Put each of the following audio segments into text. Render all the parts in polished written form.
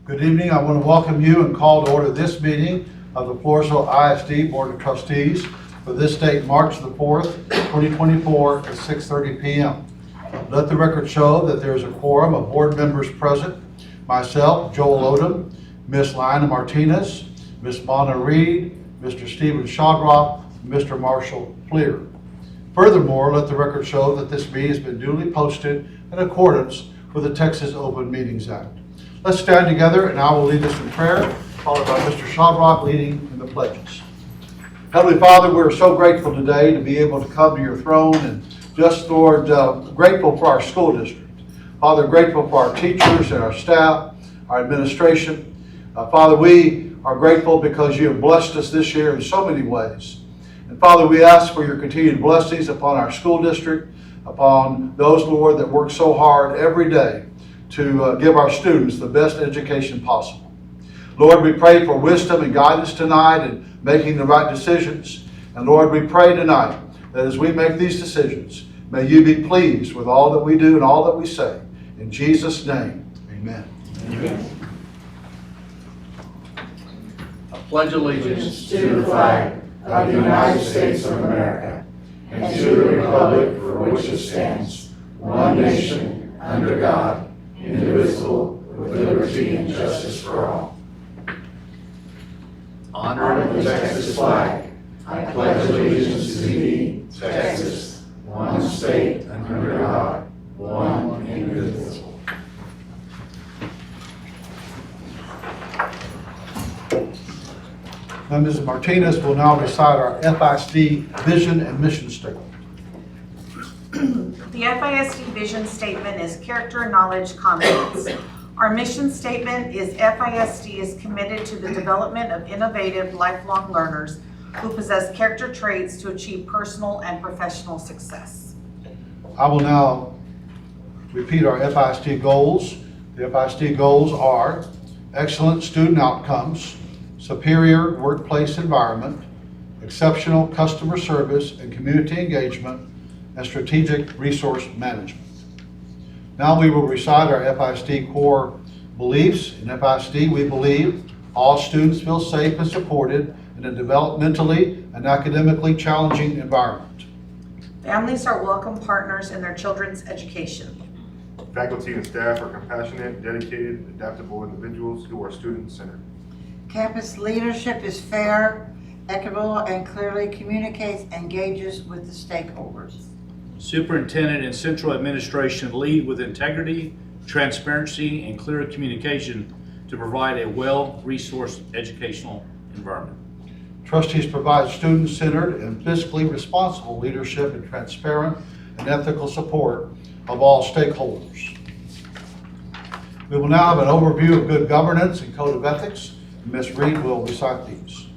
Good evening. I want to welcome you and call to order this meeting of the Floresville ISD Board of Trustees for this date, March the 4th, 2024 at 6:30 p.m. Let the record show that there is a quorum of board members present. Myself, Joel Odom, Ms. Lina Martinez, Ms. Mona Reed, Mr. Stephen Shadrock, and Mr. Marshall Fleer. Furthermore, let the record show that this meeting has been duly posted in accordance with the Texas Open Meetings Act. Let's stand together and I will lead us in prayer, followed by Mr. Shadrock leading in the pledges. Heavenly Father, we're so grateful today to be able to come to your throne and just, Lord, grateful for our school district. Father, grateful for our teachers and our staff, our administration. Father, we are grateful because you have blessed us this year in so many ways. And Father, we ask for your continued blessings upon our school district, upon those, Lord, that work so hard every day to give our students the best education possible. Lord, we pray for wisdom and guidance tonight in making the right decisions. And Lord, we pray tonight that as we make these decisions, may you be pleased with all that we do and all that we say. In Jesus' name, amen. Amen. I pledge allegiance To the flag of the United States of America and to the republic for which it stands, one nation, under God, indivisible, with liberty and justice for all. honor The Texas flag, I pledge allegiance to thee, Texas, one state under God, one indivisible. Now, Ms. Martinez will now recite our FISD vision and mission statement. The FISD vision statement is character, knowledge, confidence. Our mission statement is FISD is committed to the development of innovative, lifelong learners who possess character traits to achieve personal and professional success. I will now repeat our FISD goals. The FISD goals are excellent student outcomes, superior workplace environment, exceptional customer service and community engagement, and strategic resource management. Now we will recite our FISD core beliefs. In FISD, we believe all students feel safe and supported in a developmentally and academically challenging environment. Families are welcome partners in their children's education. Faculty and staff are compassionate, dedicated, adaptable individuals who are student-centered. Campus leadership is fair, equitable, and clearly communicates and engages with the stakeholders. Superintendent and central administration lead with integrity, transparency, and clear communication to provide a well-resourced educational environment. Trustees provide student-centered and fiscally responsible leadership and transparent and ethical support of all stakeholders. We will now have an overview of good governance and code of ethics. Ms. Reed will recite these.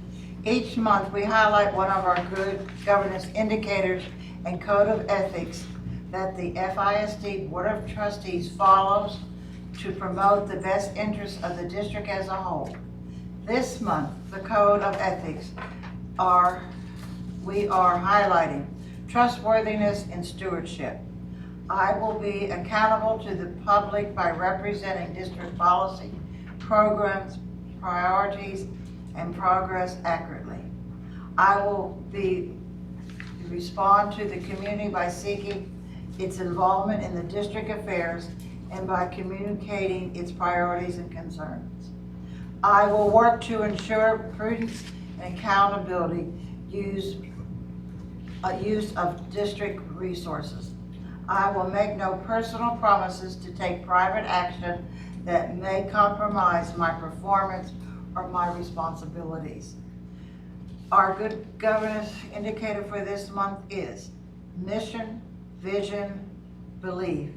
Each month, we highlight one of our good governance indicators and code of ethics that the FISD Board of Trustees follows to promote the best interests of the district as a whole. This month, the code of ethics we are highlighting trustworthiness and stewardship. I will be accountable to the public by representing district policy, programs, priorities, and progress accurately. I will respond to the community by seeking its involvement in the district affairs and by communicating its priorities and concerns. I will work to ensure prudence and accountability use of district resources. I will make no personal promises to take private action that may compromise my performance or my responsibilities. Our good governance indicator for this month is mission, vision, belief,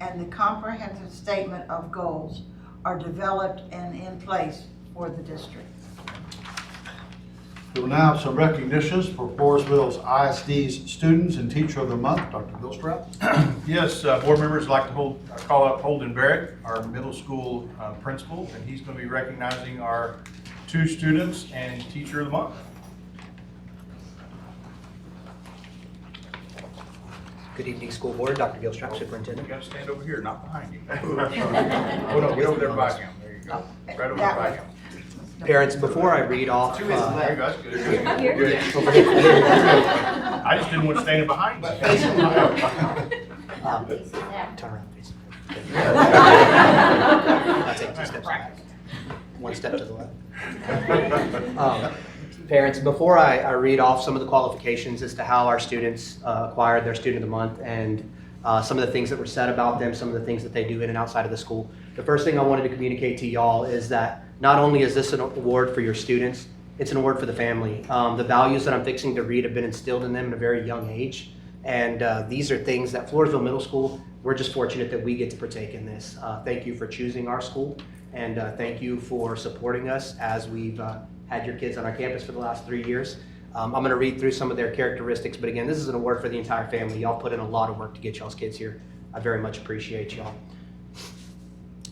and the comprehensive statement of goals are developed and in place for the district. We will now have some recognitions for Floresville's ISD's Students and Teacher of the Month. Dr. Gilstrap. Yes, board members would like to call up Holden Barrett, our middle school principal, and he's going to be recognizing our 2 students and Teacher of the Month. Good evening, school board. Dr. Gilstrap, You superintendent. got to stand over here, not behind you. Oh no, get over there by him. There you go. Right over That by one. him. Parents, before I read off, There you go, that's good. over here. I just didn't want to stand behind you. Turn around, please. I'll take 2 steps back. 1 step to the left. Parents, before I read off some of the qualifications as to how our students acquired their Student of the Month and some of the things that were said about them, some of the things that they do in and outside of the school, the first thing I wanted to communicate to y'all is that not only is this an award for your students, it's an award for the family. The values that I'm fixing to read have been instilled in them at a very young age. And these are things that Floresville Middle School, we're just fortunate that we get to partake in this. Thank you for choosing our school, and thank you for supporting us as we've had your kids on our campus for the last 3 years. I'm going to read through some of their characteristics, but again, this is an award for the entire family. Y'all put in a lot of work to get y'all's kids here. I very much appreciate y'all.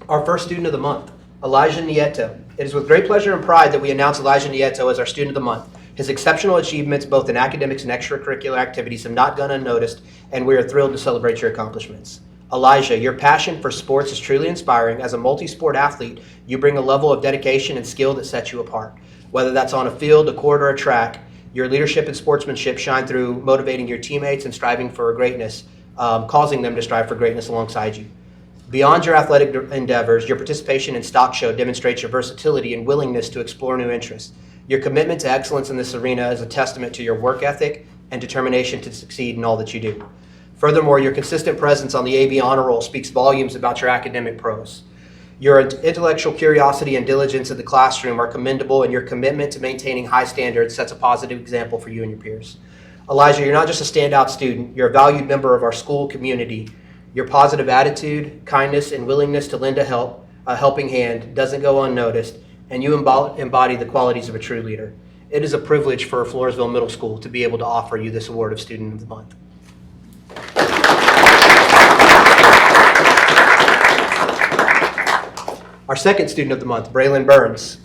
Our first Student of the Month, Elijah Nieto. It is with great pleasure and pride that we announce Elijah Nieto as our Student of the Month. His exceptional achievements, both in academics and extracurricular activities, have not gone unnoticed, and we are thrilled to celebrate your accomplishments. Elijah, your passion for sports is truly inspiring. As a multi-sport athlete, you bring a level of dedication and skill that sets you apart. Whether that's on a field, a court, or a track, your leadership and sportsmanship shine through motivating your teammates and striving for greatness, causing them to strive for greatness alongside you. Beyond your athletic endeavors, your participation in Stock Show demonstrates your versatility and willingness to explore new interests. Your commitment to excellence in this arena is a testament to your work ethic and determination to succeed in all that you do. Furthermore, your consistent presence on the AB Honor Roll speaks volumes about your academic prowess. Your intellectual curiosity and diligence in the classroom are commendable, and your commitment to maintaining high standards sets a positive example for you and your peers. Elijah, you're not just a standout student, you're a valued member of our school community. Your positive attitude, kindness, and willingness to lend a helping hand doesn't go unnoticed, and you embody the qualities of a true leader. It is a privilege for Floresville Middle School to be able to offer you this award of Student of the Month. Our second Student of the Month, Braylon Burns.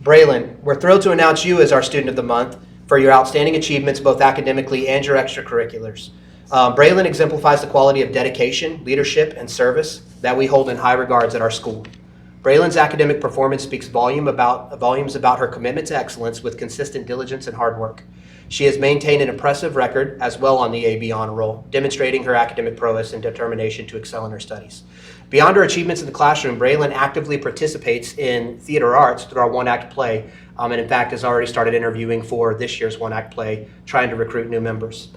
Braylon, we're thrilled to announce you as our Student of the Month for your outstanding achievements both academically and your extracurriculars. Braylon exemplifies the quality of dedication, leadership, and service that we hold in high regards at our school. Braylon's academic performance speaks volumes about her commitment to excellence with consistent diligence and hard work. She has maintained an impressive record as well on the AB Honor Roll, demonstrating her academic prowess and determination to excel in her studies. Beyond her achievements in the classroom, Braylon actively participates in theater arts through our one-act play, and in fact has already started interviewing for this year's one-act play, trying to recruit new members.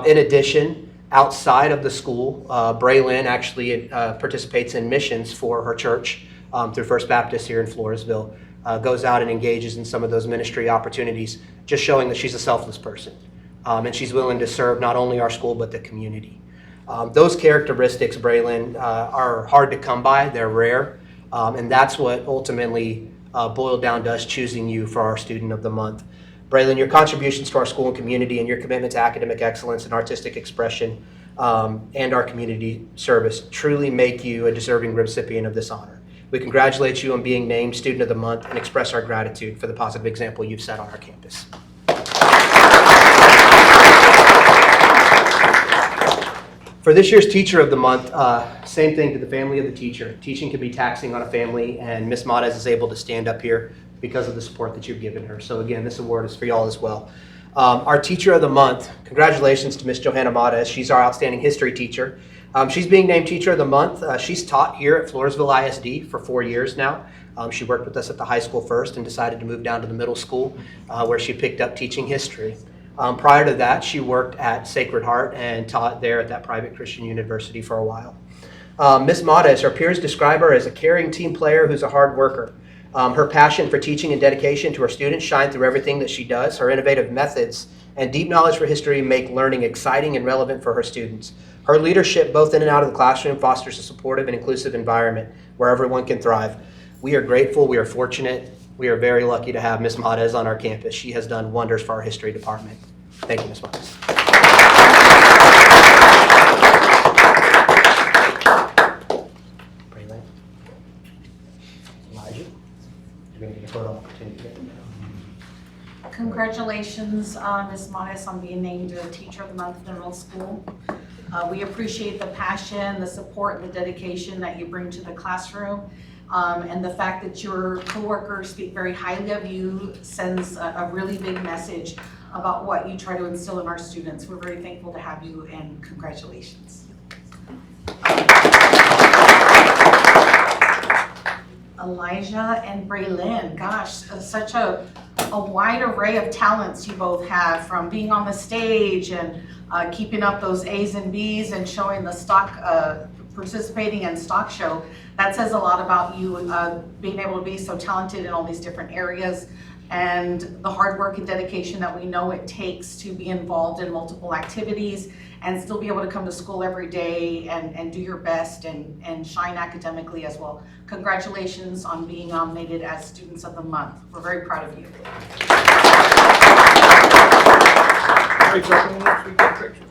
In addition, outside of the school, Braylon actually participates in missions for her church through First Baptist here in Floresville, goes out and engages in some of those ministry opportunities, just showing that she's a selfless person, and she's willing to serve not only our school but the community. Those characteristics, Braylon, are hard to come by. They're rare, and that's what ultimately boiled down to us choosing you for our Student of the Month. Braylon, your contributions to our school and community and your commitment to academic excellence and artistic expression and our community service truly make you a deserving recipient of this honor. We congratulate you on being named Student of the Month and express our gratitude for the positive example you've set on our campus. For this year's Teacher of the Month, same thing to the family of the teacher. Teaching can be taxing on a family, and Ms. Mottez is able to stand up here because of the support that you've given her. So again, this award is for y'all as well. Our Teacher of the Month, congratulations to Ms. Johanna Mottez. She's our outstanding history teacher. She's being named Teacher of the Month. She's taught here at Floresville ISD for 4 years now. She worked with us at the high school first and decided to move down to the middle school where she picked up teaching history. Prior to that, she worked at Sacred Heart and taught there at that private Christian university for a while. Ms. Mottez, her peers describe her as a caring team player who's a hard worker. Her passion for teaching and dedication to her students shine through everything that she does. Her innovative methods and deep knowledge for history make learning exciting and relevant for her students. Her leadership, both in and out of the classroom, fosters a supportive and inclusive environment where everyone can thrive. We are grateful, we are fortunate, we are very lucky to have Ms. Mottez on our campus. She has done wonders for our history department. Thank you, Ms. Mottez. Braylon. Elijah, you're going to get a photo opportunity here. Congratulations, Ms. Mottez, on being named a Teacher of the Month in middle school. We appreciate the passion, the support, and the dedication that you bring to the classroom. And the fact that your coworkers speak very highly of you sends a really big message about what you try to instill in our students. We're very thankful to have you, and congratulations. Elijah and Braylon, gosh, such a wide array of talents you both have, from being on the stage and keeping up those A's and B's and showing the stock, participating in stock show. That says a lot about you being able to be so talented in all these different areas, and the hard work and dedication that we know it takes to be involved in multiple activities and still be able to come to school every day and do your best and shine academically as well. Congratulations on being nominated as Students of the Month. We're very proud of you. Make sure we get a picture.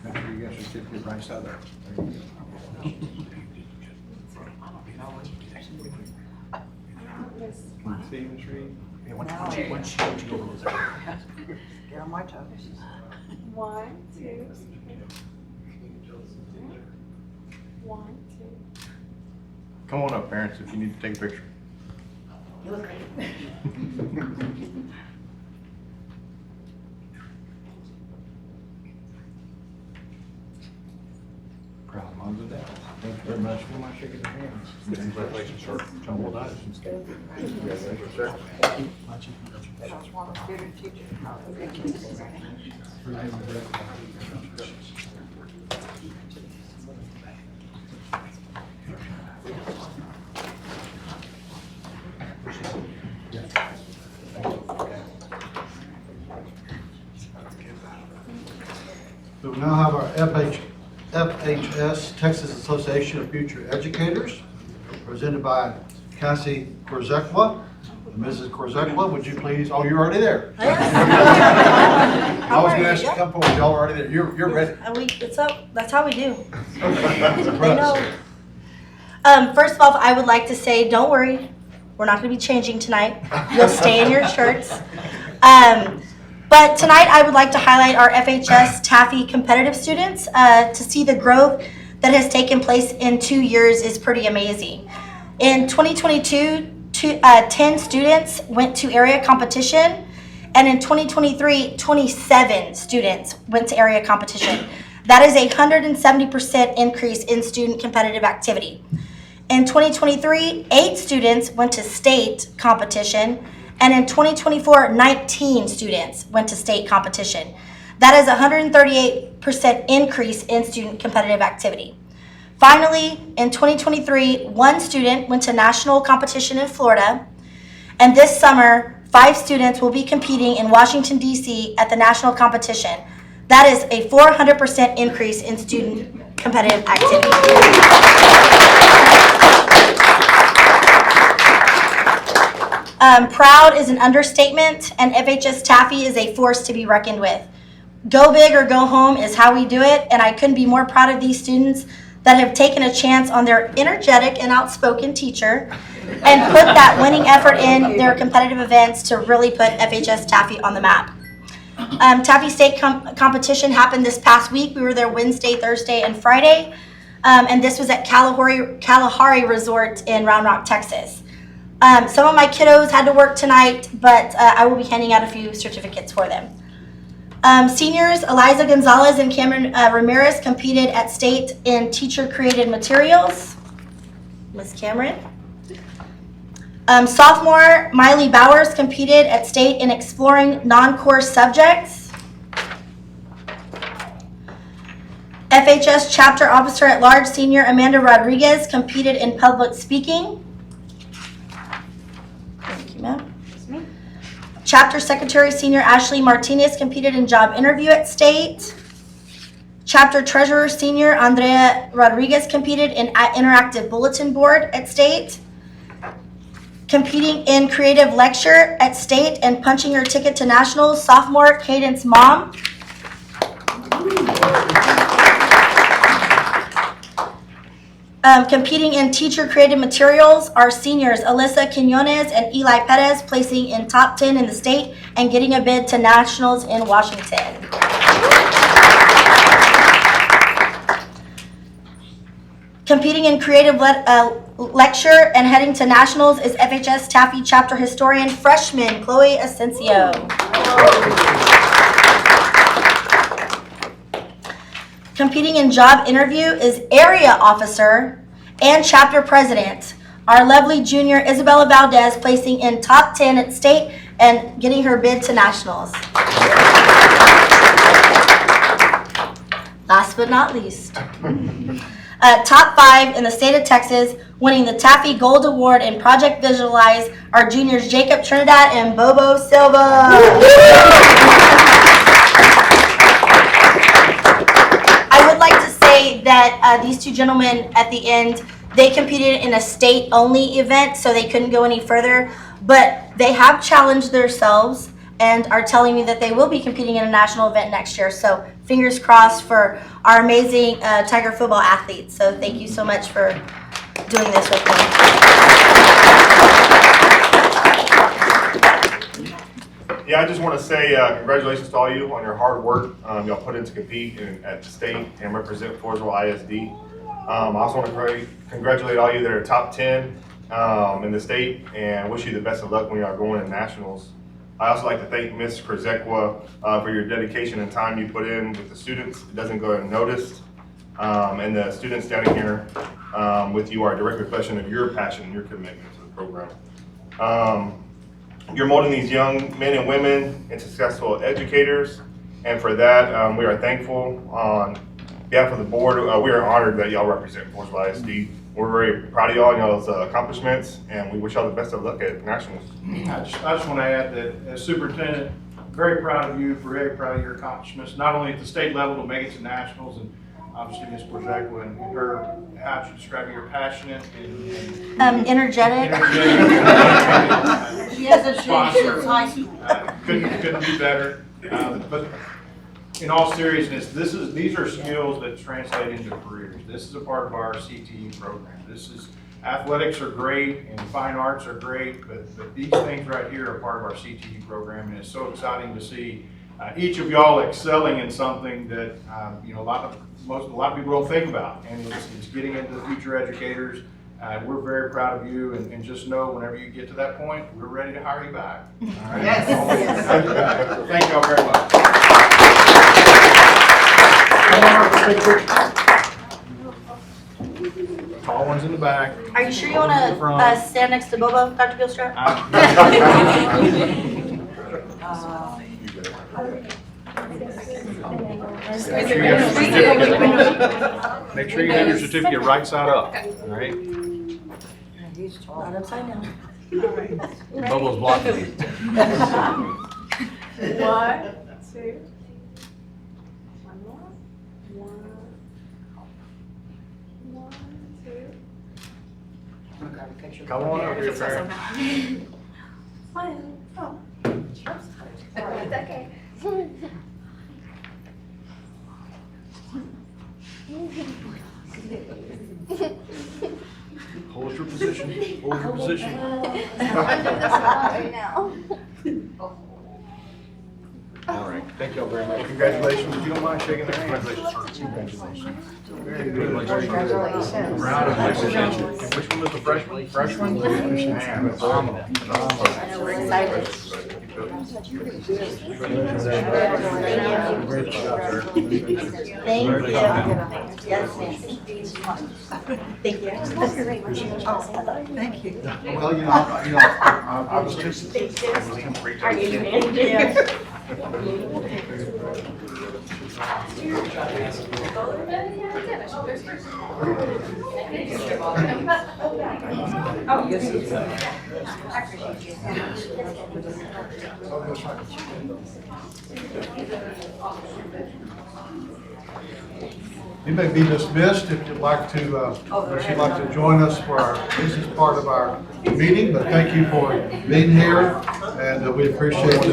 Make sure you got your certificate right side there. There you go. See, Ms. Reed? Yeah, once you go over there. Get on my toes. 1, 2. 1, 2. Come on up, parents, if you need to take a picture. You look great. Proud moms and dads. Thank you very much. For my shaking your hands. Congratulations, sir. John will die. Congratulations, sir. I was one of the student teachers. We will now have our FHS, Texas Association of Future Educators, presented by Cassie Korzekwa. Mrs. Korzekwa, would you please, oh, you're already there. I was going to ask you to come forward, y'all are already there. You're ready. That's how we do. I know. First of all, I would like to say, don't worry, we're not going to be changing tonight. You'll stay in your shirts. But tonight, I would like to highlight our FHS Taffy competitive students. To see the growth that has taken place in 2 years is pretty amazing. In 2022, 10 students went to area competition, and in 2023, 27 students went to area competition. That is a 170% increase in student competitive activity. In 2023, 8 students went to state competition, and in 2024, 19 students went to state competition. That is a 138% increase in student competitive activity. Finally, in 2023, 1 student went to national competition in Florida, and this summer, 5 students will be competing in Washington, D.C. at the national competition. That is a 400% increase in student competitive activity. Proud is an understatement, and FHS Taffy is a force to be reckoned with. Go big or go home is how we do it, and I couldn't be more proud of these students that have taken a chance on their energetic and outspoken teacher and put that winning effort in their competitive events to really put FHS Taffy on the map. Taffy State competition happened this past week. We were there Wednesday, Thursday, and Friday, and this was at Kalahari Resort in Round Rock, Texas. Some of my kiddos had to work tonight, but I will be handing out a few certificates for them. Seniors Eliza Gonzalez and Cameron Ramirez competed at state in teacher-created materials. Miss Cameron. Sophomore Miley Bowers competed at state in exploring non-course subjects. FHS Chapter Officer at Large Senior Amanda Rodriguez competed in public speaking. Thank you, ma'am. Chapter Secretary Senior Ashley Martinez competed in job interview at state. Chapter Treasurer Senior Andrea Rodriguez competed in interactive bulletin board at state. Competing in creative lecture at state and punching her ticket to nationals, sophomore Cadence Mom. Competing in teacher-created materials are seniors Alyssa Quinones and Eli Perez, placing in top 10 in the state and getting a bid to nationals in Washington. Competing in creative lecture and heading to nationals is FHS Taffy Chapter Historian freshman Chloe Asensio. Competing in job interview is area officer and chapter president. Our lovely junior Isabella Valdez placing in top 10 at state and getting her bid to nationals. Last but not least, top 5 in the state of Texas, winning the Taffy Gold Award in Project Visualize, our juniors Jacob Trinidad and Bobo Silva. I would like to say that these two gentlemen at the end, they competed in a state-only event, so they couldn't go any further, but they have challenged themselves and are telling me that they will be competing in a national event next year. So fingers crossed for our amazing Tiger football athletes. So thank you so much for doing this with me. Yeah, I just want to say congratulations to all you on your hard work y'all put in to compete at the state and represent Floresville ISD. I also want to congratulate all you that are top 10 in the state and wish you the best of luck when you are going to nationals. I also like to thank Ms. Krzyzekwa for your dedication and time you put in with the students. It doesn't go unnoticed. And the students standing here with you are a direct reflection of your passion and your commitment to the program. You're molding these young men and women into successful educators, and for that, we are thankful. On behalf of the board, we are honored that y'all represent Floresville ISD. We're very proud of y'all and y'all's accomplishments, and we wish y'all the best of luck at nationals. I just want to add that as superintendent, very proud of you, very proud of your accomplishments, not only at the state level to make it to nationals, and obviously Ms. Korzekwa and her, how would you describe it? You're passionate and Energetic. She hasn't changed since high school. Couldn't be better. But in all seriousness, these are skills that translate into careers. This is a part of our CTE program. Athletics are great and fine arts are great, but these things right here are part of our CTE program, and it's so exciting to see each of y'all excelling in something that a lot of people don't think about, and it's getting into the future educators. We're very proud of you, and just know whenever you get to that point, we're ready to hire you back. All right? Yes. Thank y'all very much. Tall ones in the back. Are you sure you want to stand next to Bobo, Dr. Gilstrap? Make sure you have your certificate right side up, all right? Not upside down. Bobo's blocking you. 1, 2. One more. 1, 2. Come on over here, Farron. Smile. Oh. It's okay. Hold your position. Hold your position. All right. Thank y'all very much. Congratulations. If you don't mind shaking their hand. Congratulations. Very good. Congratulations. Round of applause. And which one was the freshman? Freshman? Man, phenomenal. We're excited. Great job, sir. Thank you. Yes, ma'am. Thank you. Thank you. Well, I was just. Are you Oh, yes. I appreciate you. You may be dismissed if you'd like to join us for this is part of our meeting, but thank you for being here, and we appreciate it.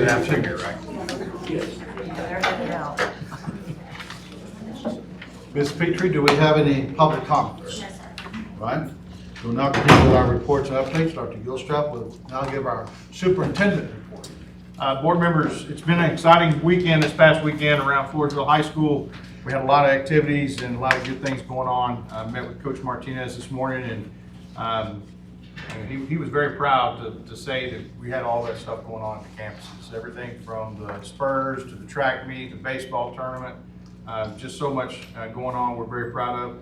Ms. Petrie, do we have any public comments? Yes, sir. Right? We'll now continue with our reports and updates. Dr. Gilstrap will now give our superintendent report. Board members, it's been an exciting weekend this past weekend around Floresville High School. we had a lot of activities and a lot of good things going on. I met with Coach Martinez this morning, and he was very proud to say that we had all that stuff going on at the campuses. Everything from the Spurs to the track meet, the baseball tournament, just so much going on we're very proud of.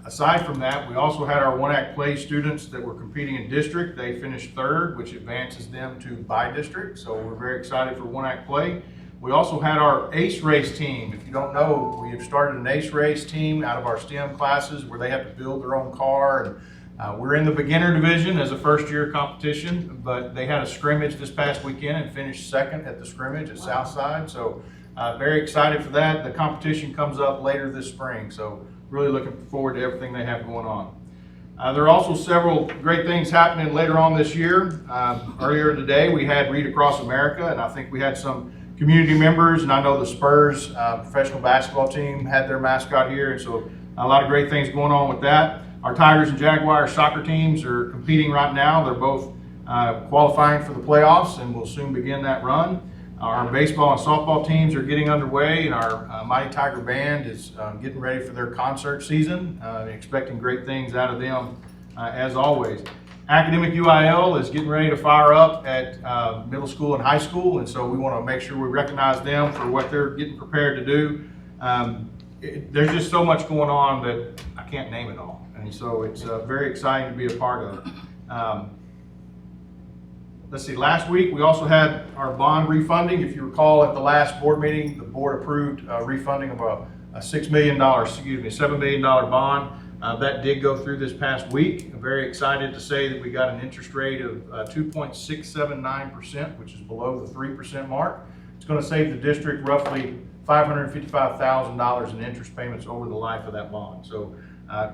Aside from that, we also had our one-act play students that were competing in district. They finished third, which advances them to by district, so we're very excited for one-act play. We also had our ACE race team. If you don't know, we have started an ACE race team out of our STEM classes where they have to build their own car. And we're in the beginner division as a first-year competition, but they had a scrimmage this past weekend and finished second at the scrimmage at Southside. So very excited for that. The competition comes up later this spring, so really looking forward to everything they have going on. There are also several great things happening later on this year. Earlier today, we had Read Across America, and I think we had some community members, and I know the Spurs professional basketball team had their mascot here, and so a lot of great things going on with that. Our Tigers and Jaguars soccer teams are competing right now. They're both qualifying for the playoffs, and we'll soon begin that run. Our baseball and softball teams are getting underway, and our Mighty Tiger Band is getting ready for their concert season, expecting great things out of them as always. Academic UIL is getting ready to fire up at middle school and high school, and so we want to make sure we recognize them for what they're getting prepared to do. There's just so much going on that I can't name it all, and so it's very exciting to be a part of. Let's see, last week we also had our bond refunding. If you recall, at the last board meeting, the board approved refunding of a $7 million bond. That did go through this past week. I'm very excited to say that we got an interest rate of 2.679%, which is below the 3% mark. It's going to save the district roughly $555,000 in interest payments over the life of that bond. So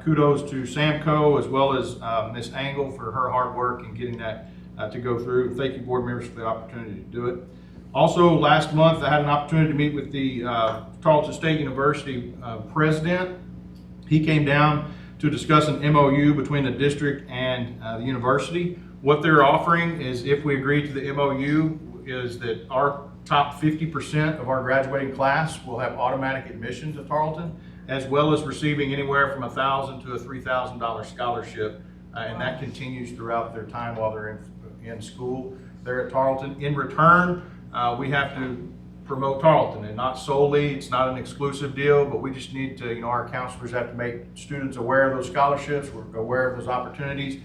kudos to Samco as well as Ms. Angle for her hard work in getting that to go through. Thank you, board members, for the opportunity to do it. Also, last month I had an opportunity to meet with the Tarleton State University president. He came down to discuss an MOU between the district and the university. What they're offering is, if we agree to the MOU, is that our top 50% of our graduating class will have automatic admission to Tarleton, as well as receiving anywhere from $1,000 to a $3,000 scholarship, and that continues throughout their time while they're in school there at Tarleton. In return, we have to promote Tarleton, and not solely, it's not an exclusive deal, but we just need to, our counselors have to make students aware of those scholarships, we're aware of those opportunities.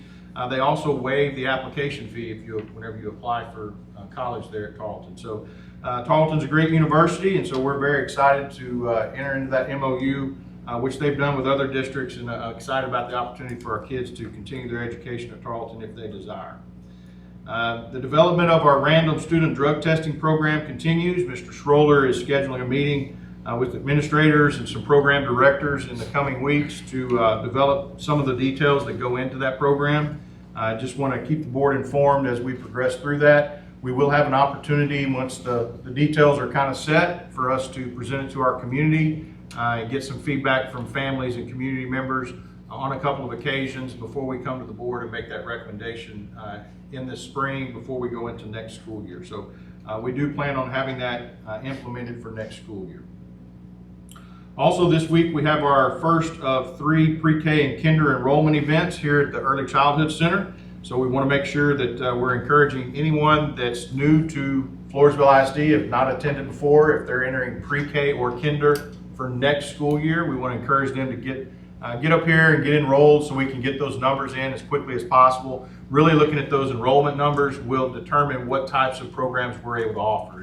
They also waive the application fee whenever you apply for college there at Tarleton. So Tarleton's a great university, and so we're very excited to enter into that MOU, which they've done with other districts, and excited about the opportunity for our kids to continue their education at Tarleton if they desire. The development of our random student drug testing program continues. Mr. Schroller is scheduling a meeting with administrators and some program directors in the coming weeks to develop some of the details that go into that program. I just want to keep the board informed as we progress through that. We will have an opportunity once the details are kind of set for us to present it to our community and get some feedback from families and community members on a couple of occasions before we come to the board and make that recommendation in the spring before we go into next school year. So we do plan on having that implemented for next school year. Also this week we have our first of 3 pre-K and kinder enrollment events here at the Early Childhood Center. So we want to make sure that we're encouraging anyone that's new to Floresville ISD, if not attended before, if they're entering pre-K or kinder for next school year, we want to encourage them to get up here and get enrolled so we can get those numbers in as quickly as possible. Really looking at those enrollment numbers will determine what types of programs we're able to offer.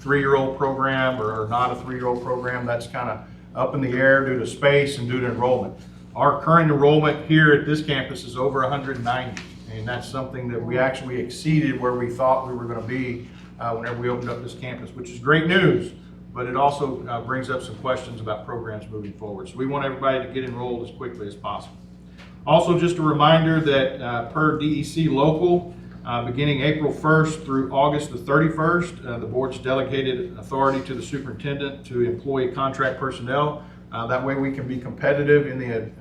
3-year-old program or not a 3-year-old program, that's kind of up in the air due to space and due to enrollment. Our current enrollment here at this campus is over 190, and that's something that we actually exceeded where we thought we were going to be whenever we opened up this campus, which is great news. But it also brings up some questions about programs moving forward. So we want everybody to get enrolled as quickly as possible. Also, just a reminder that per DEC local, beginning April 1st through August the 31st, the board's delegated authority to the superintendent to employ contract personnel. That way we can be competitive in the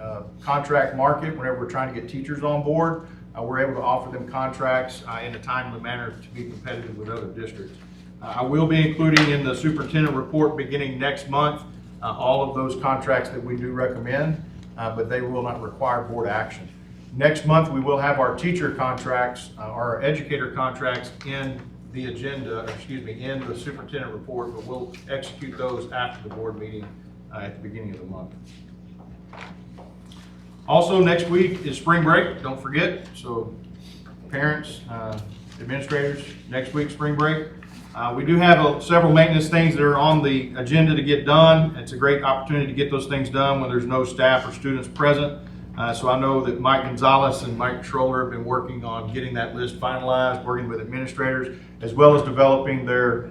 contract market whenever we're trying to get teachers on board. We're able to offer them contracts in a timely manner to be competitive with other districts. I will be including in the superintendent report beginning next month all of those contracts that we do recommend, but they will not require board action. Next month, we will have our teacher contracts, our educator contracts in the agenda, in the superintendent report, but we'll execute those after the board meeting at the beginning of the month. Also, next week is spring break, don't forget. So parents, administrators, next week, spring break. We do have several maintenance things that are on the agenda to get done. It's a great opportunity to get those things done when there's no staff or students present. So I know that Mike Gonzalez and Mike Schroller have been working on getting that list finalized, working with administrators, as well as developing their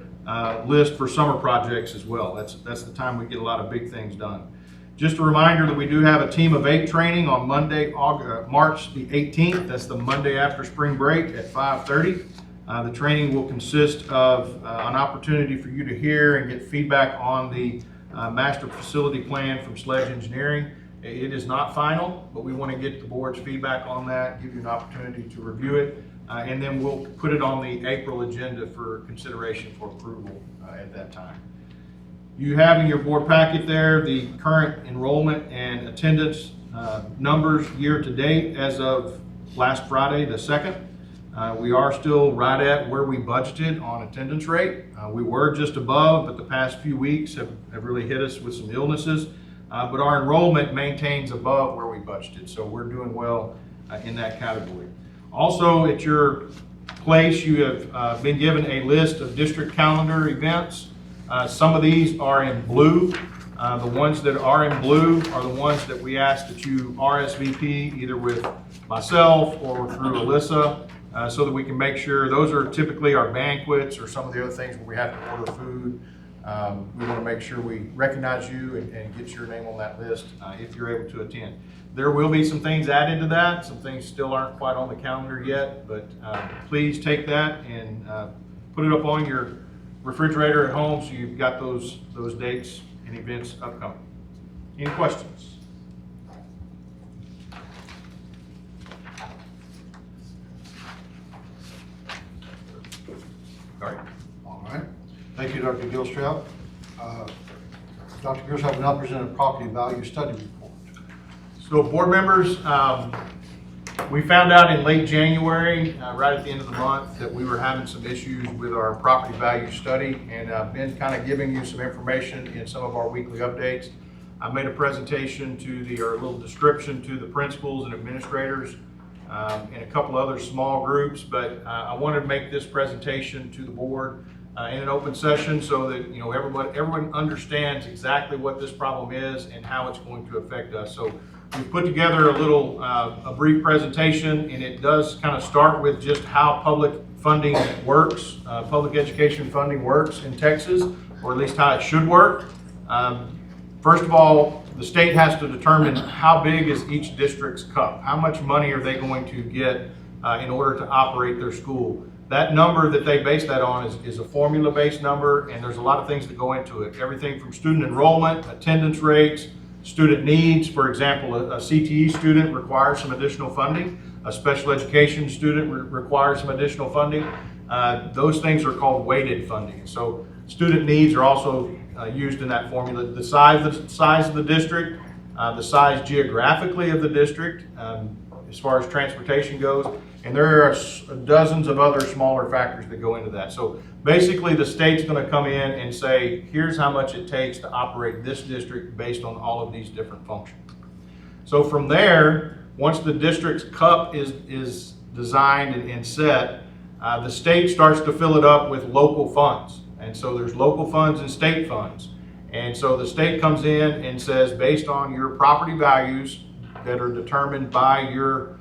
list for summer projects as well. That's the time we get a lot of big things done. Just a reminder that we do have a Team of 8 training on Monday, March the 18th. That's the Monday after spring break at 5:30. The training will consist of an opportunity for you to hear and get feedback on the master facility plan from Sledge Engineering. It is not final, but we want to get the board's feedback on that, give you an opportunity to review it, and then we'll put it on the April agenda for consideration for approval at that time. You have in your board packet there the current enrollment and attendance numbers year to date as of last Friday, the 2nd. We are still right at where we budgeted on attendance rate. We were just above, but the past few weeks have really hit us with some illnesses. But our enrollment maintains above where we budgeted, so we're doing well in that category. Also, at your place, you have been given a list of district calendar events. Some of these are in blue. The ones that are in blue are the ones that we ask that you RSVP either with myself or through Alyssa, so that we can make sure. Those are typically our banquets or some of the other things where we have to order food. We want to make sure we recognize you and get your name on that list if you're able to attend. There will be some things added to that. Some things still aren't quite on the calendar yet, but please take that and put it up on your refrigerator at home so you've got those dates and events upcoming. Any questions? All right. All right. Thank you, Dr. Gilstrap. Dr. Gilstrap will now present a property value study report. So board members, we found out in late January, right at the end of the month, that we were having some issues with our property value study, and I've been kind of giving you some information in some of our weekly updates. I made a presentation or a little description to the principals and administrators and a couple other small groups, but I wanted to make this presentation to the board in an open session so that everyone understands exactly what this problem is and how it's going to affect us. So we've put together a brief presentation, and it does kind of start with just how public funding works, public education funding works in Texas, or at least how it should work. First of all, the state has to determine how big is each district's cup. How much money are they going to get in order to operate their school? That number that they base that on is a formula-based number, and there's a lot of things that go into it. Everything from student enrollment, attendance rates, student needs. For example, a CTE student requires some additional funding. A special education student requires some additional funding. Those things are called weighted funding. So student needs are also used in that formula. The size of the district, the size geographically of the district, as far as transportation goes, and there are dozens of other smaller factors that go into that. So basically the state's going to come in and say, here's how much it takes to operate this district based on all of these different functions. So from there, once the district's cup is designed and set, the state starts to fill it up with local funds. And so there's local funds and state funds. And so the state comes in and says, based on your property values that are determined by your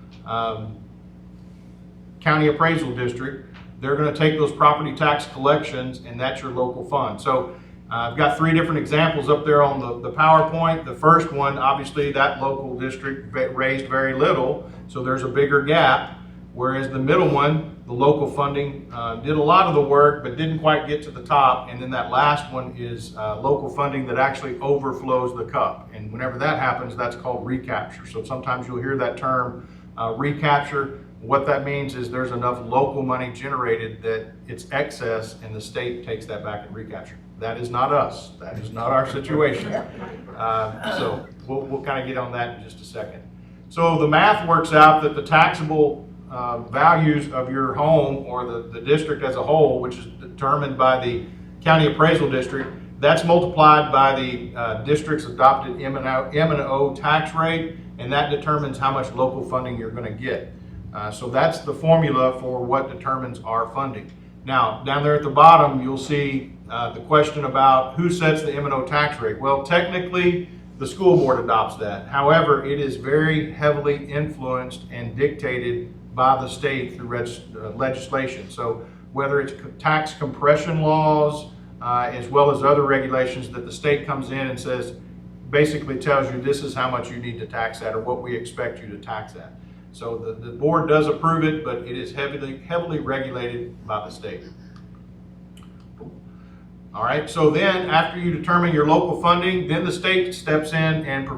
county appraisal district, they're going to take those property tax collections, and that's your local fund. So I've got 3 different examples up there on the PowerPoint. The first one, obviously that local district raised very little, so there's a bigger gap, whereas the middle one, the local funding, did a lot of the work but didn't quite get to the top, and then that last one is local funding that actually overflows the cup. And whenever that happens, that's called recapture. So sometimes you'll hear that term recapture. What that means is there's enough local money generated that it's excess and the state takes that back and recapture. That is not us. That is not our situation. So we'll kind of get on that in just a second. So the math works out that the taxable values of your home or the district as a whole, which is determined by the county appraisal district, that's multiplied by the district's adopted M&O tax rate, and that determines how much local funding you're going to get. So that's the formula for what determines our funding. Now, down there at the bottom, you'll see the question about who sets the M&O tax rate. Well, technically, the school board adopts that. However, it is very heavily influenced and dictated by the state through legislation. So whether it's tax compression laws, as well as other regulations that the state comes in and says, basically tells you this is how much you need to tax at or what we expect you to tax at. So the board does approve it, but it is heavily regulated by the state. All right, so then after you determine your local funding, then the state steps in and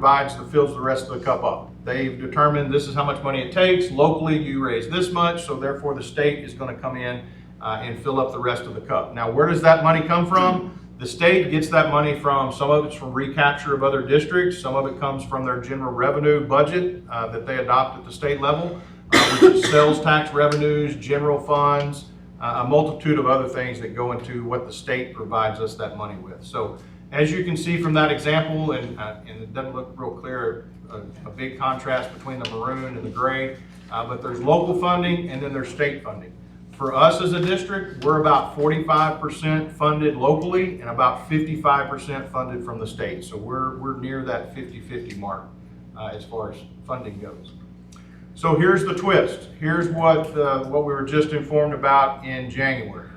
fills the rest of the cup up. They've determined this is how much money it takes. Locally, you raise this much, so therefore the state is going to come in and fill up the rest of the cup. Now, where does that money come from? The state gets that money from, some of it's from recapture of other districts, some of it comes from their general revenue budget that they adopt at the state level, which is sales tax revenues, general funds, a multitude of other things that go into what the state provides us that money with. So as you can see from that example, and it doesn't look real clear, a big contrast between the maroon and the gray, but there's local funding and then there's state funding. For us as a district, we're about 45% funded locally and about 55% funded from the state. So we're near that 50-50 mark as far as funding goes. So here's the twist. Here's what we were just informed about in January.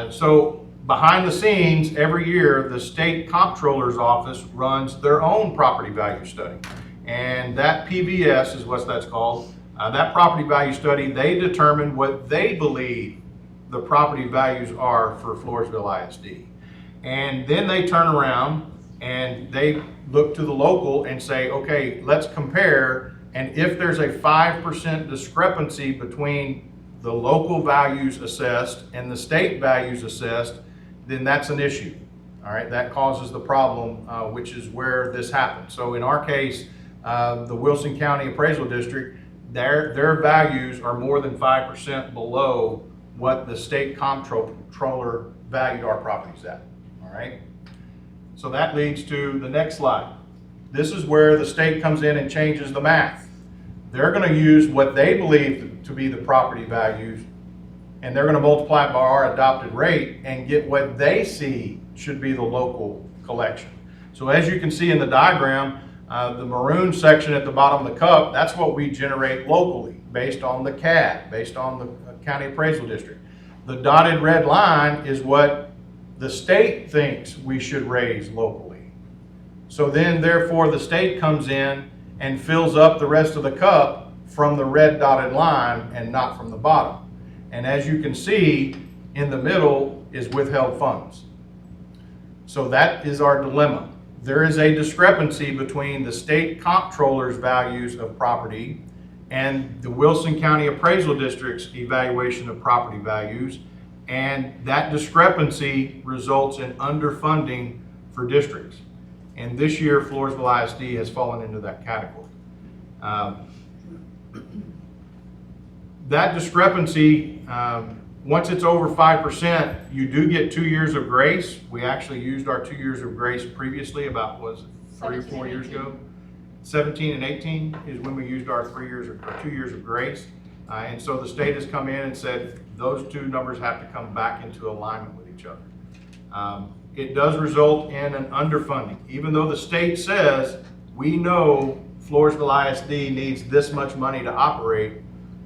So behind the scenes, every year, the state comptroller's office runs their own property value study. And that PVS is what that's called. That property value study, they determine what they believe the property values are for Floresville ISD. And then they turn around and they look to the local and say, okay, let's compare. And if there's a 5% discrepancy between the local values assessed and the state values assessed, then that's an issue. All right, that causes the problem, which is where this happens. So in our case, the Wilson County Appraisal District, their values are more than 5% below what the state comptroller valued our properties at. All right, so that leads to the next slide. This is where the state comes in and changes the math. They're going to use what they believe to be the property values, and they're going to multiply it by our adopted rate and get what they see should be the local collection. So as you can see in the diagram, the maroon section at the bottom of the cup, that's what we generate locally based on the CAD, based on the County Appraisal District. The dotted red line is what the state thinks we should raise locally. So then therefore the state comes in and fills up the rest of the cup from the red dotted line and not from the bottom. And as you can see, in the middle is withheld funds. So that is our dilemma. There is a discrepancy between the state comptroller's values of property and the Wilson County Appraisal District's evaluation of property values, and that discrepancy results in underfunding for districts. And this year, Floresville ISD has fallen into that category. That discrepancy, once it's over 5%, you do get 2 years of grace. We actually used our 2 years of grace previously, about, was it 3 or 4 years ago? 17 and 18 is when we used our 2 years of grace. And so the state has come in and said those two numbers have to come back into alignment with each other. It does result in an underfunding. Even though the state says, we know Floresville ISD needs this much money to operate,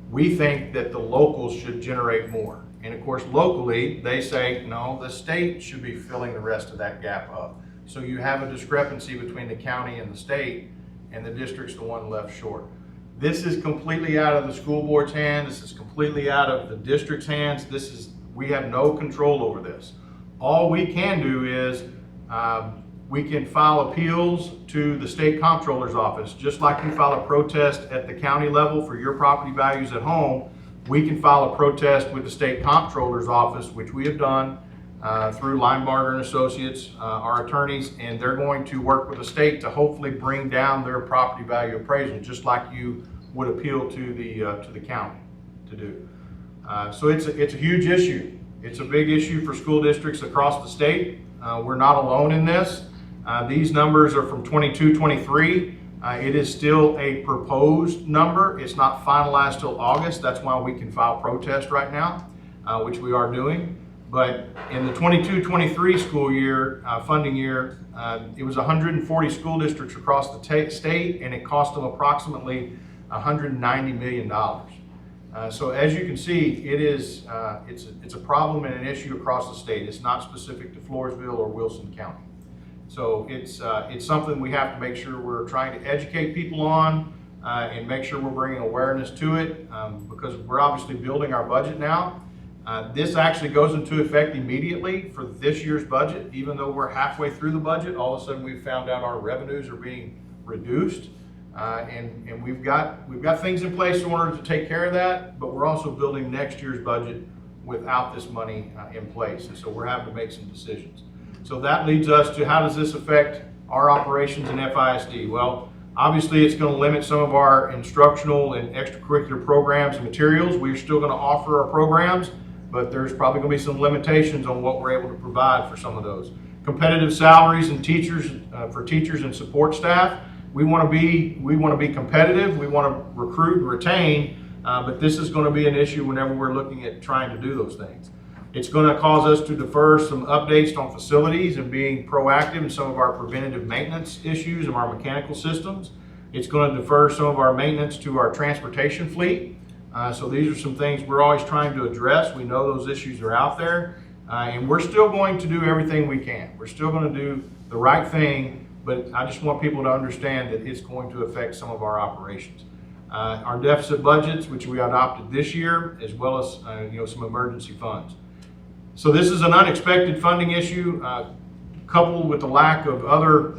we think that the locals should generate more. And of course, locally, they say, no, the state should be filling the rest of that gap up. So you have a discrepancy between the county and the state, and the district's the one left short. This is completely out of the school board's hand. This is completely out of the district's hands. We have no control over this. All we can do is we can file appeals to the state comptroller's office. Just like you file a protest at the county level for your property values at home, we can file a protest with the state comptroller's office, which we have done through Linebarger and Associates, our attorneys, and they're going to work with the state to hopefully bring down their property value appraisal, just like you would appeal to the county to do. So it's a huge issue. It's a big issue for school districts across the state. We're not alone in this. These numbers are from 22-23. It is still a proposed number. It's not finalized till August. That's why we can file protest right now, which we are doing. But in the 22-23 school year, funding year, it was 140 school districts across the state, and it cost them approximately $190 million. So as you can see, it's a problem and an issue across the state. It's not specific to Floresville or Wilson County. So it's something we have to make sure we're trying to educate people on and make sure we're bringing awareness to it because we're obviously building our budget now. This actually goes into effect immediately for this year's budget. Even though we're halfway through the budget, all of a sudden we've found out our revenues are being reduced. And we've got things in place in order to take care of that, but we're also building next year's budget without this money in place. And so we're having to make some decisions. So that leads us to how does this affect our operations in FISD? Well, obviously it's going to limit some of our instructional and extracurricular programs and materials. We're still going to offer our programs, but there's probably going to be some limitations on what we're able to provide for some of those. Competitive salaries and teachers for teachers and support staff. We want to be competitive. We want to recruit and retain, but this is going to be an issue whenever we're looking at trying to do those things. It's going to cause us to defer some updates on facilities and being proactive in some of our preventative maintenance issues of our mechanical systems. It's going to defer some of our maintenance to our transportation fleet. So these are some things we're always trying to address. We know those issues are out there, and we're still going to do everything we can. We're still going to do the right thing, but I just want people to understand that it's going to affect some of our operations. Our deficit budgets, which we adopted this year, as well as some emergency funds. So this is an unexpected funding issue, coupled with the lack of other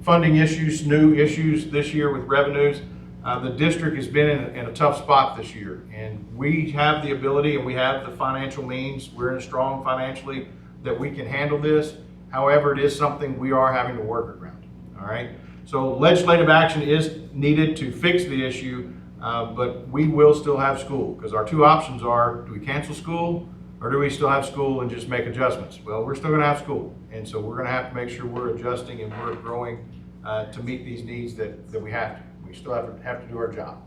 funding issues, new issues this year with revenues. The district has been in a tough spot this year, and we have the ability and we have the financial means. We're in a strong financially that we can handle this. However, it is something we are having to work around. All right. So legislative action is needed to fix the issue, but we will still have school because our two options are: do we cancel school or do we still have school and just make adjustments? Well, we're still going to have school, and so we're going to have to make sure we're adjusting and we're growing to meet these needs that we have to. We still have to do our job.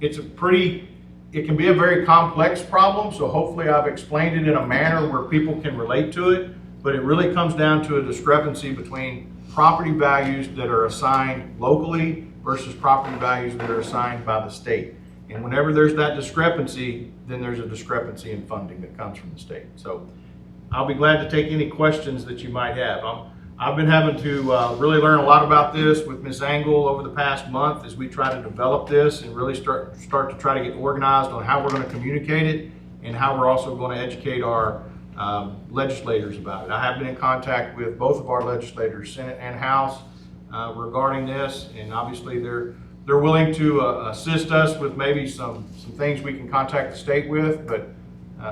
It can be a very complex problem, so hopefully I've explained it in a manner where people can relate to it, but it really comes down to a discrepancy between property values that are assigned locally versus property values that are assigned by the state. And whenever there's that discrepancy, then there's a discrepancy in funding that comes from the state. So I'll be glad to take any questions that you might have. I've been having to really learn a lot about this with Ms. Angle over the past month as we try to develop this and really start to try to get organized on how we're going to communicate it and how we're also going to educate our legislators about it. I have been in contact with both of our legislators, Senate and House, regarding this, and obviously they're willing to assist us with maybe some things we can contact the state with, but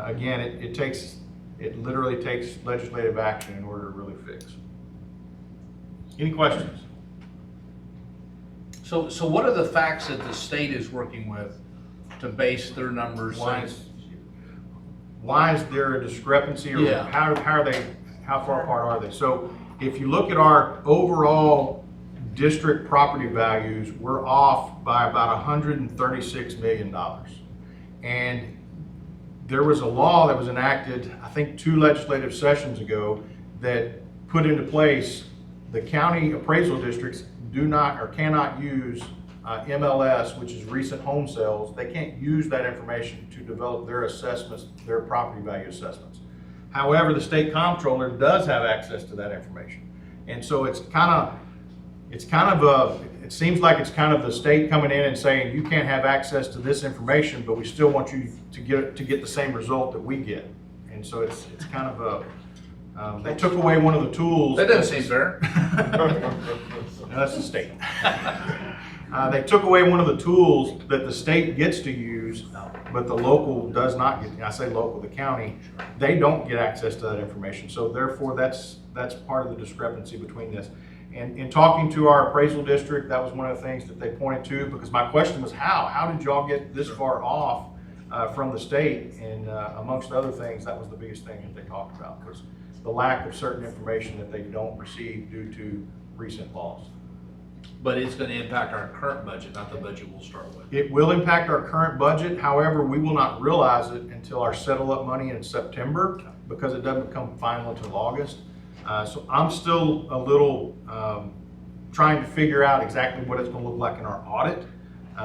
again, it literally takes legislative action in order to really fix. Any questions? So what are the facts that the state is working with to base their numbers? Why is there a discrepancy, or Yeah. how far apart are they? So if you look at our overall district property values, we're off by about $136 million. And there was a law that was enacted, I think 2 legislative sessions ago, that put into place the county appraisal districts do not or cannot use MLS, which is recent home sales. They can't use that information to develop their assessments, their property value assessments. However, the state comptroller does have access to that information. And so it seems like it's kind of the state coming in and saying, you can't have access to this information, but we still want you to get the same result that we get. And so it's kind of They took away one of the tools. That doesn't seem fair. No, that's the state. They took away one of the tools that the state gets to use, but the local does not get. I say local, the county, they don't get access to that information. So therefore, that's part of the discrepancy between this. And in talking to our appraisal district, that was one of the things that they pointed to, because my question was how did y'all get this far off from the state? And amongst other things, that was the biggest thing that they talked about, was the lack of certain information that they don't receive due to recent laws. But it's going to impact our current budget, not the budget we'll start with. It will impact our current budget. However, we will not realize it until our settle up money in September, because it doesn't become final until August. So I'm still a little trying to figure out exactly what it's going to look like in our audit,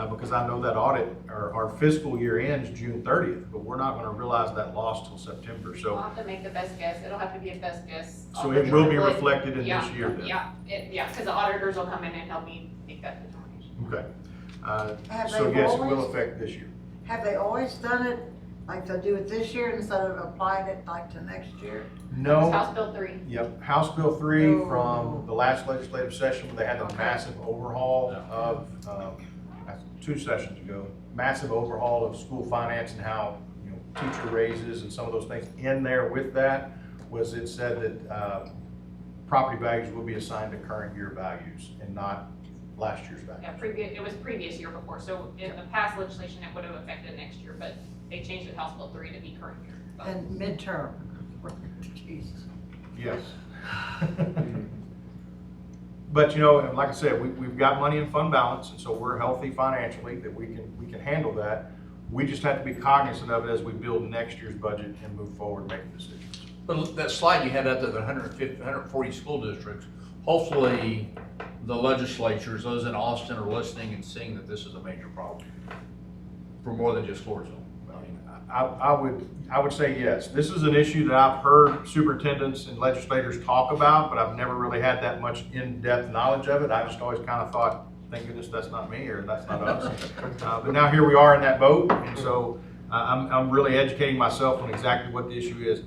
because I know that audit, or our fiscal year ends June 30th, but we're not going to realize that loss till September. We'll So, have to make the best guess. It'll have to be a best guess. so it will be reflected in this year then. Yeah, because the auditors will come in and help me make that determination. Okay. Have So they yes, it will always- affect this year. Have they always done it, like they'll do it this year instead of applying it like to next year? No. It's House Bill 3. Yep, House Bill 3 Oh. from the last legislative session, where they had the massive overhaul of, that's 2 sessions ago, massive overhaul of school finance and how, teacher raises and some of those things. In there with that was, it said that property values will be assigned to current year values and not last year's values. Yeah, it was previous year before, so in the past legislation, it would have affected next year, but they changed it House Bill 3 to be current year. So- And midterm? Jesus. Yes. But and like I said, we've got money in fund balance, and so we're healthy financially, that we can handle that. We just have to be cognizant of it as we build next year's budget and move forward making decisions. But that slide you had up to the 150, 140 school districts, hopefully the legislatures, those in Austin, are listening and seeing that this is a major problem for more than just Floresville. I would say yes. This is an issue that I've heard superintendents and legislators talk about, but I've never really had that much in-depth knowledge of it. I just always kind of thought, thank goodness that's not me, or that's not us. But now here we are in that boat, and so I'm really educating myself on exactly what the issue is.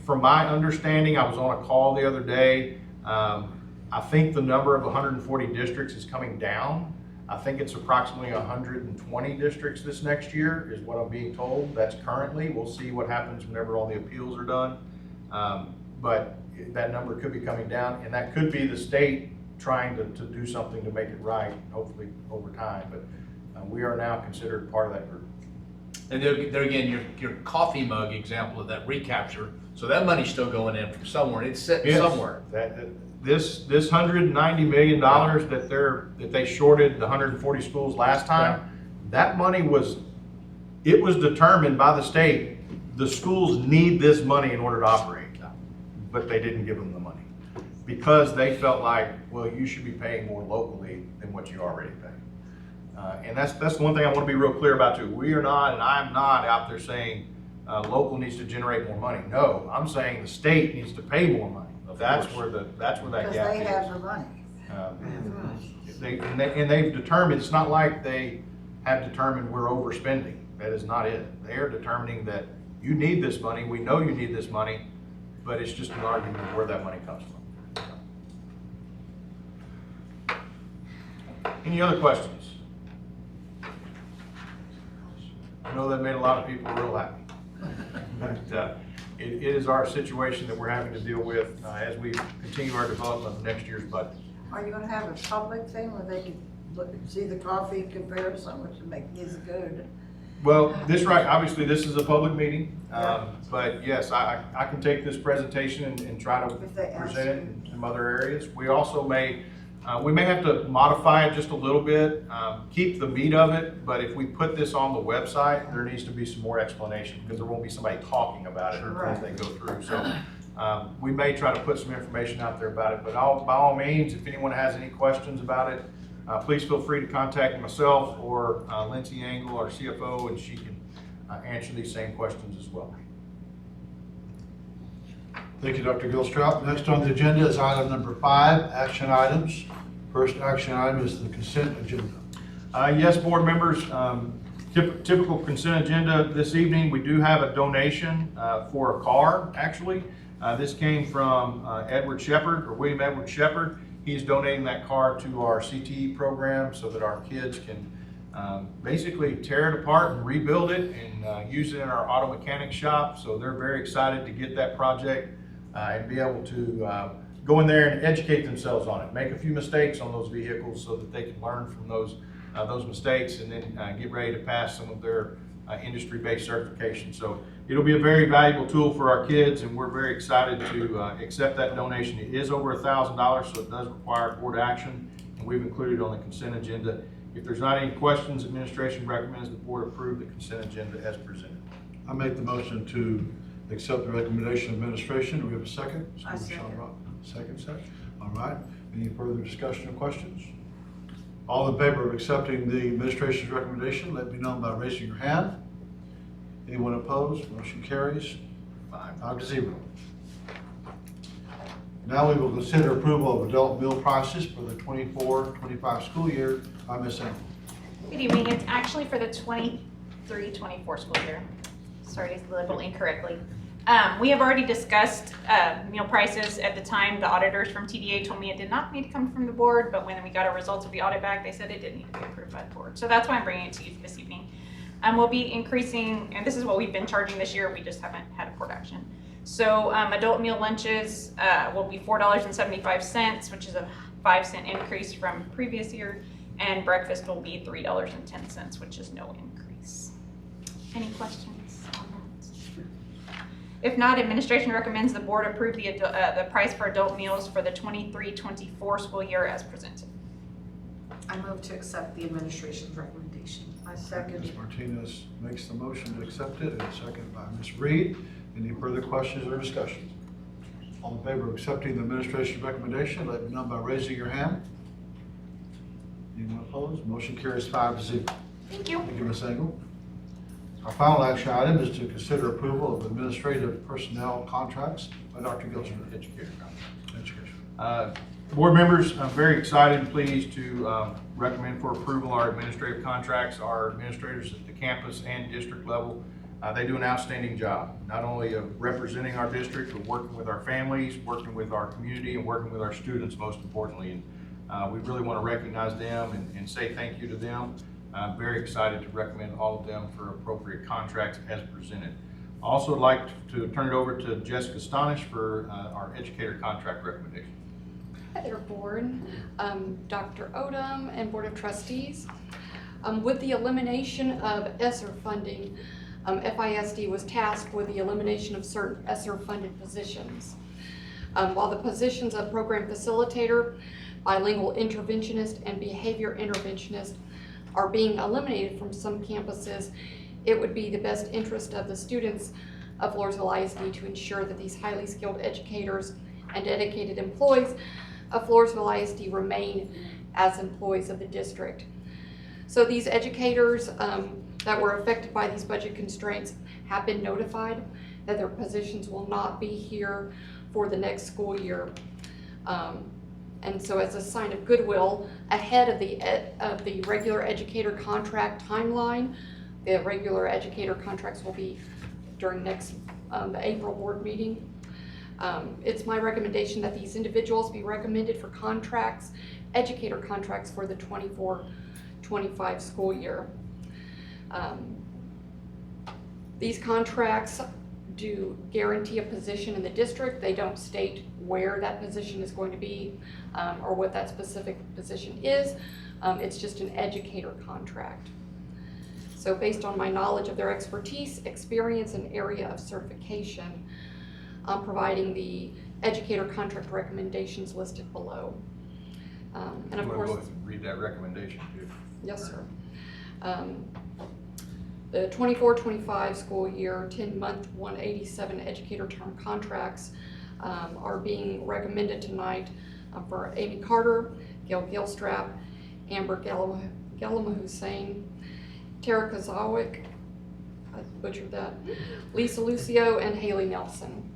From my understanding, I was on a call the other day. I think the number of 140 districts is coming down. I think it's approximately 120 districts this next year is what I'm being told. That's currently. We'll see what happens whenever all the appeals are done. But that number could be coming down, and that could be the state trying to do something to make it right, hopefully over time. But we are now considered part of that group. And there again, your coffee mug example of that recapture, so that money's still going in from somewhere, it's sitting somewhere. This $190 million that they shorted the 140 schools last time, that money was determined by the state. The schools need this money in order to operate, but they didn't give them the money because they felt like, well, you should be paying more locally than what you already pay. And that's one thing I want to be real clear about too. We are not, and I'm not out there saying local needs to generate more money. No, I'm saying the state needs to pay more money. That's where that gap is. Because they have the money. They've determined, it's not like they have determined we're overspending. That is not it. They are determining that you need this money, we know you need this money, but it's just an argument of where that money comes from. Any other questions? I know that made a lot of people real happy. But it is our situation that we're having to deal with as we continue our development of next year's budget. Are you gonna have a public thing where they can look and see the coffee comparison, which would make this good? Well, obviously this is a public meeting, but yes, I can take this presentation and try to If they ask present it in some other areas. We also may have to modify it just a little bit, keep the meat of it, but if we put this on the website, there needs to be some more explanation because there won't be somebody talking about it as they go through. So we may try to put some information out there about it, but by all means, if anyone has any questions about it, please feel free to contact myself or Lindsay Angle, our CFO, and she can answer these same questions as well. Thank you, Dr. Gilstrap. Next on the agenda is item number 5, action items. First action item is the consent agenda. Yes, board members, Typical consent agenda this evening, we do have a donation for a car, actually. This came from Edward Shepard, or William Edward Shepard. He's donating that car to our CTE program so that our kids can basically tear it apart and rebuild it and use it in our auto mechanic shop. So they're very excited to get that project and be able to go in there and educate themselves on it, make a few mistakes on those vehicles so that they can learn from those mistakes and then get ready to pass some of their industry-based certification. So it'll be a very valuable tool for our kids, and we're very excited to accept that donation. It is over $1,000, so it does require board action, and we've included it on the consent agenda. If there's not any questions, administration recommends the board approve the consent agenda as presented. I make the motion to accept the recommendation of administration. Do we have a second? I second. Second, sir. All right. Any further discussion or questions? All in favor of accepting the administration's recommendation, let me know by raising your hand. Anyone opposed? Motion carries 5-0. Now we will consider approval of adult meal prices for the 24-25 school year. Ms. Engel. Good evening. It's actually for the 23-24 school year. Sorry to label incorrectly. We have already discussed meal prices. At the time, the auditors from TDA told me it did not need to come from the board, but when we got our results of the audit back, they said it did need to be approved by the board. So that's why I'm bringing it to you this evening. We'll be increasing, and this is what we've been charging this year, we just haven't had a court action. So adult meal lunches will be $4.75, which is a 5-cent increase from previous year, and breakfast will be $3.10, which is no increase. Any questions on that? If not, administration recommends the board approve the price for adult meals for the 23-24 school year as presented. I move to accept the administration's recommendation. I second. Ms. Martinez makes the motion to accept it, and seconded by Ms. Reed. Any further questions or discussion? All in favor of accepting the administration's recommendation, let me know by raising your hand. Anyone opposed? Motion carries 5-0. Thank you. Thank you, Ms. Engel. Our final action item is to consider approval of administrative personnel contracts by Dr. Gilson. Education. Board members, I'm very excited and pleased to recommend for approval our administrative contracts. Our administrators at the campus and district level, they do an outstanding job, not only of representing our district, but working with our families, working with our community, and working with our students, most importantly. And we really want to recognize them and say thank you to them. I'm very excited to recommend all of them for appropriate contracts as presented. I also would like to turn it over to Jessica Stonish for our educator contract recommendation. Hi there, board, Dr. Odom and Board of Trustees. With the elimination of ESSER funding, FISD was tasked with the elimination of certain ESSER funded positions. While the positions of program facilitator, bilingual interventionist, and behavior interventionist are being eliminated from some campuses, it would be the best interest of the students of Floresville ISD to ensure that these highly skilled educators and dedicated employees of Floresville ISD remain as employees of the district. So these educators that were affected by these budget constraints have been notified that their positions will not be here for the next school year. And so as a sign of goodwill, ahead of the regular educator contract timeline, the regular educator contracts will be during next the April board meeting. It's my recommendation that these individuals be recommended for contracts, educator contracts for the 24-25 school year. These contracts do guarantee a position in the district. They don't state where that position is going to be or what that specific position is. It's just an educator contract. So based on my knowledge of their expertise, experience, and area of certification, I'm providing the educator contract recommendations listed below. And of course, Go ahead and read that recommendation too. yes, sir. The 24-25 school year, 10-month, 187 educator term contracts are being recommended tonight for Amy Carter, Gail Gilstrap, Amber Galama Hussein, Tara Kazawick, I butchered that, Lisa Lucio, and Haley Nelson.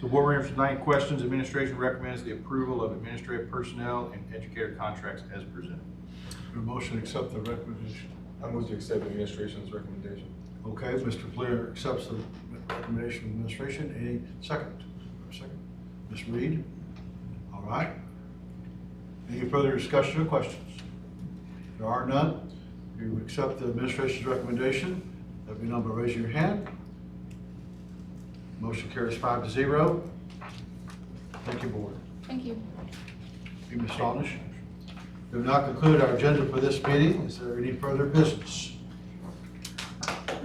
So board members, tonight, questions. Administration recommends the approval of administrative personnel and educator contracts as presented. A motion to accept the recommendation. I move to accept the administration's recommendation. Okay, Mr. Blair accepts the recommendation of administration. Any second? Second. Ms. Reed? All right. Any further discussion or questions? There are none. You accept the administration's recommendation. Let me know by raising your hand. Motion carries 5-0. Thank you, board. Thank you. Thank you, Ms. Stonish. We have now concluded our agenda for this meeting. Is there any further business?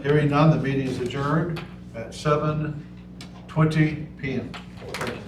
Hearing none, the meeting is adjourned at 7:20 p.m. Thank you.